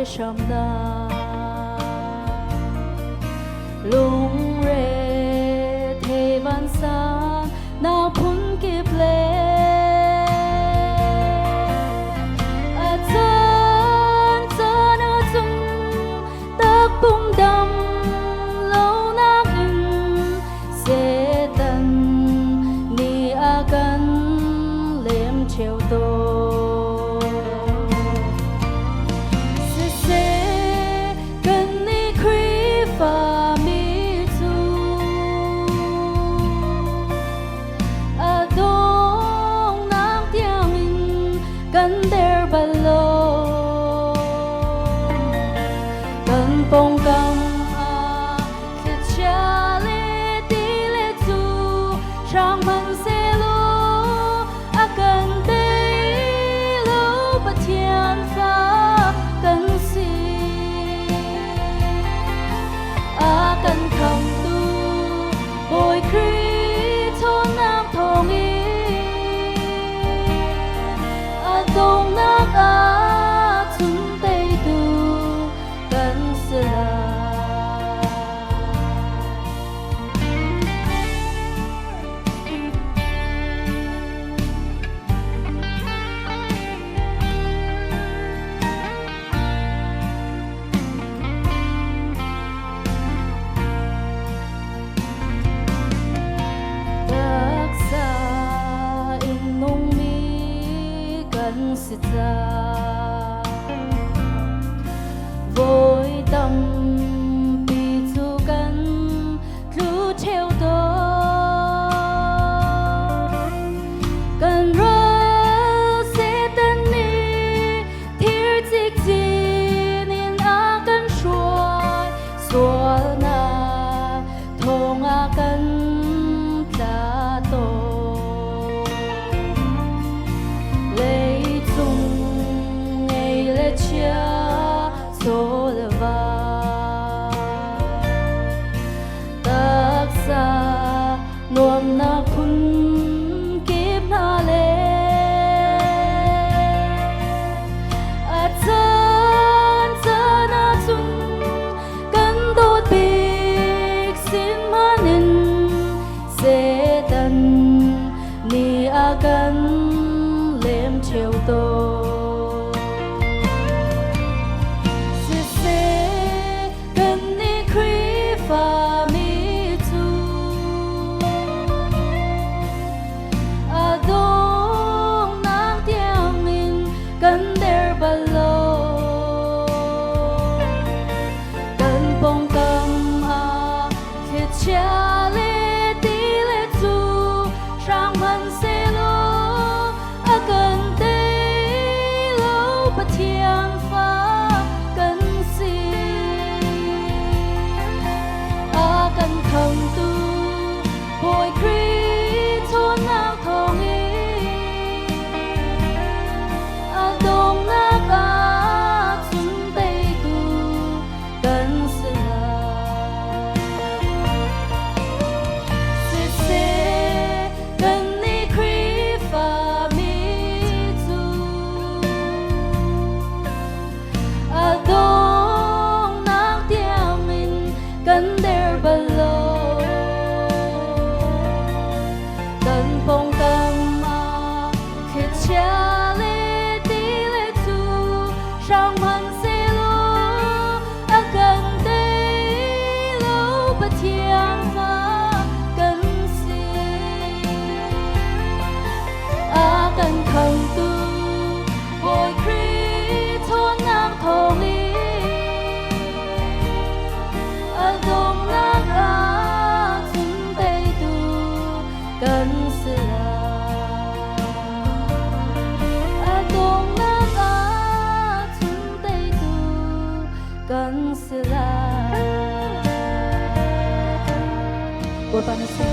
sầm na lung re thế văn sa na phun kịp lệ à chân chân ở chung tắc bung đầm lâu nát in sẽ tận ni a gần liêm chiều tô gần der balo gần bông cam à khi cha lê đi lê tu sang man se lu à gần đây lu bất thiên pha gần si à gần không tu bồi kri thôn nam thong y đông nát á chúng tây tu gần xưa đặc xa in nung mi gần xưa vội tâm bị chu căn lu theo đó cần rơ sẽ tân ni thiệt dịch gì nên a cần xóa na thong a cần ta tổ chia số va tác xa nuông na khun kịp na lệ à chân chân na chung cần đốt big xin manin sẽ tận ni a cần liêm chiều tô và mi tu à đông nam tiếng mình gần der balo gần bông cam à khi cha lê đi lê tu sang man se lo à gần đây lâu bất thiên pha gần si gần không tu bồi kri thôn nam thong y à đông nát á chúng tây tu gần xưa sẽ gần ni kri và mi tu à đông nát tiếng mình gần der balo gần bông cam à khi cha lê đi lê tu sang man se lu à gần đây lu bất thiên pha gần si à gần không tu bồi kri thôn nam thong y à đông nát á chúng tây tu gần xưa à đông nát á chúng tây tu gần xưa.